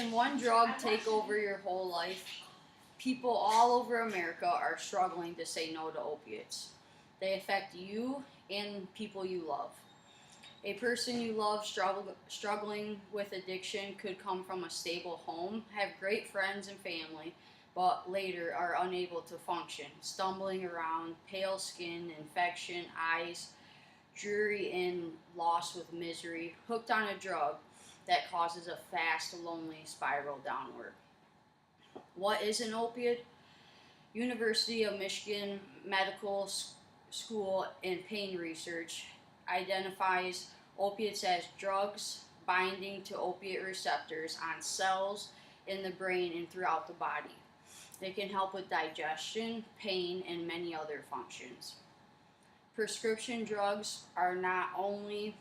Can one drug take over your whole life? People all over America are struggling to say no to opiates. They affect you and people you love. A person you love struggling with addiction could come from a stable home, have great friends and family, but later are unable to function, stumbling around, pale skin, infection, eyes, dreary and lost with misery, hooked on a drug that causes a fast, lonely spiral downward. What is an opiate? University of Michigan Medical School and Pain Research identifies opiates as drugs binding to opiate receptors on cells in the brain and throughout the body. They can help with digestion, pain, and many other functions. Prescription drugs are not only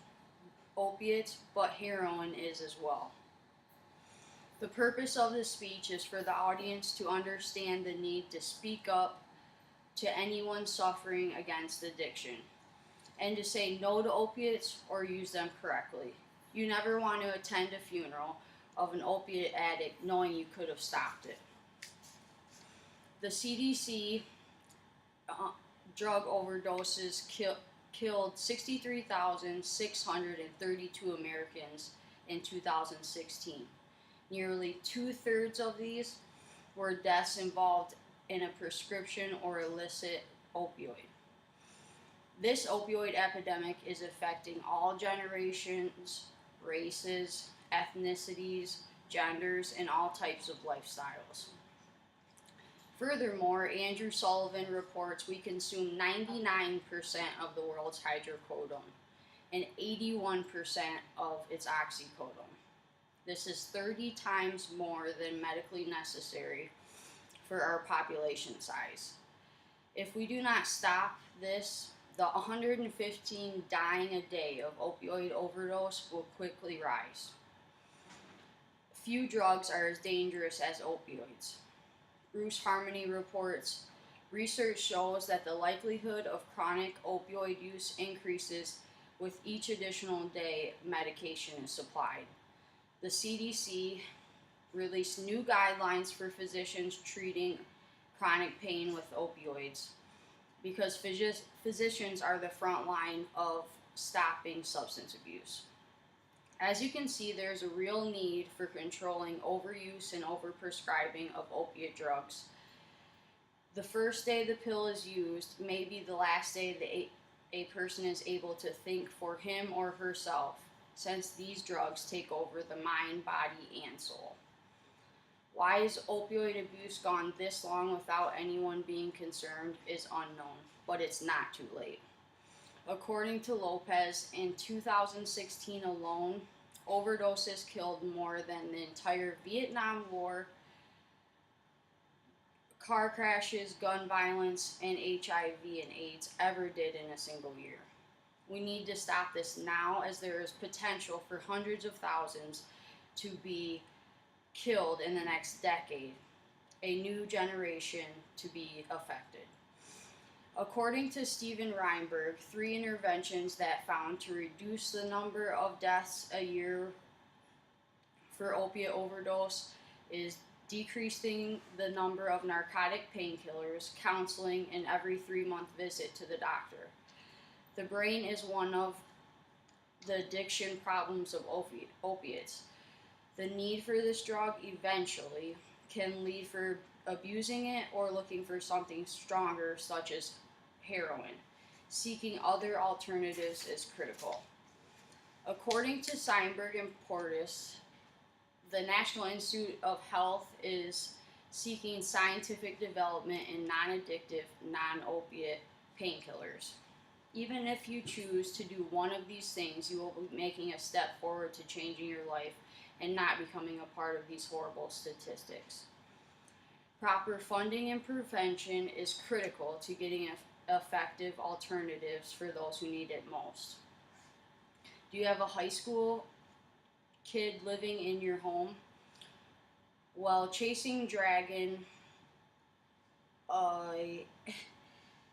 opiates, but heroin is as well. The purpose of this speech is for the audience to understand the need to speak up to anyone suffering against addiction and to say no to opiates or use them correctly. You never want to attend a funeral of an opiate addict knowing you could have stopped it. The CDC drug overdoses killed 63,632 Americans in 2016. Nearly 2/3 of these were deaths involved in a prescription or illicit opioid. This opioid epidemic is affecting all generations, races, ethnicities, genders, and all types of lifestyles. Furthermore, Andrew Sullivan reports we consume 99% of the world's hydrocodone and 81% of its oxycodone. This is 30 times more than medically necessary for our population size. If we do not stop this, the 115 dying a day of opioid overdose will quickly rise. Few drugs are as dangerous as opioids. Bruce Harmony reports, research shows that the likelihood of chronic opioid use increases with each additional day medication is supplied. The CDC released new guidelines for physicians treating chronic pain with opioids because physicians are the front line of stopping substance abuse. As you can see, there's a real need for controlling overuse and overprescribing of opiate drugs. The first day the pill is used may be the last day a person is able to think for him or herself, since these drugs take over the mind, body, and soul. Why is opioid abuse gone this long without anyone being concerned is unknown, but it's not too late. According to Lopez, in 2016 alone, overdoses killed more than the entire Vietnam War, car crashes, gun violence, and HIV and AIDS ever did in a single year. We need to stop this now, as there is potential for hundreds of thousands to be killed in the next decade, a new generation to be affected. According to Steven Reinberg, 3 interventions that found to reduce the number of deaths a year for opiate overdose is decreasing the number of narcotic painkillers, counseling, and every 3-month visit to the doctor. The brain is one of the addiction problems of opiates. The need for this drug eventually can lead for abusing it or looking for something stronger, such as heroin. Seeking other alternatives is critical. According to Seinberg and Portis, the National Institute of Health is seeking scientific development in non-addictive, non-opiate painkillers. Even if you choose to do one of these things, you will be making a step forward to changing your life and not becoming a part of these horrible statistics. Proper funding and prevention is critical to getting effective alternatives for those who need it most. Do you have a high school kid living in your home? Well, Chasing Dragon, a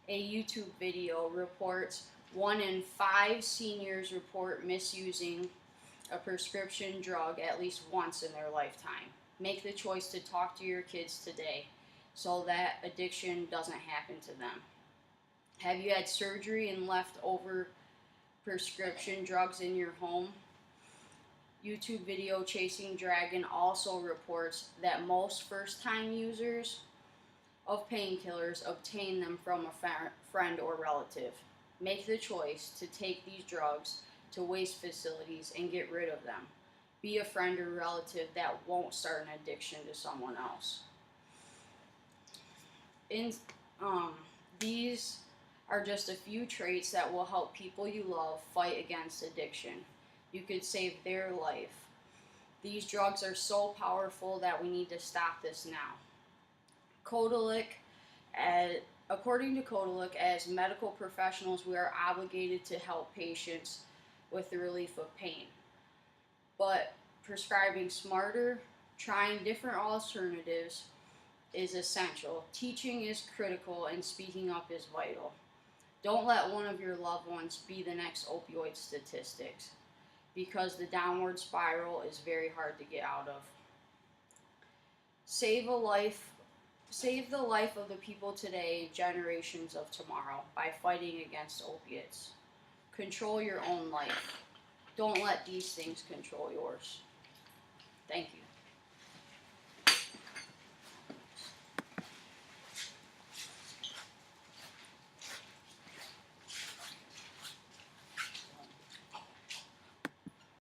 YouTube video reports 1 in 5 seniors report misusing a prescription drug at least once in their lifetime. Make the choice to talk to your kids today so that addiction doesn't happen to them. Have you had surgery and left over prescription drugs in your home? YouTube video Chasing Dragon also reports that most first time users of painkillers obtain them from a friend or relative. Make the choice to take these drugs to waste facilities and get rid of them. Be a friend or relative that won't start an addiction to someone else. These are just a few traits that will help people you love fight against addiction. You could save their life. These drugs are so powerful that we need to stop this now. According to Kodalik, as medical professionals, we are obligated to help patients with the relief of pain. But prescribing smarter, trying different alternatives is essential. Teaching is critical, and speaking up is vital. Don't let one of your loved ones be the next opioid statistics, because the downward spiral is very hard to get out of. Save the life of the people today and generations of tomorrow by fighting against opiates. Control your own life. Don't let these things control yours. Thank you.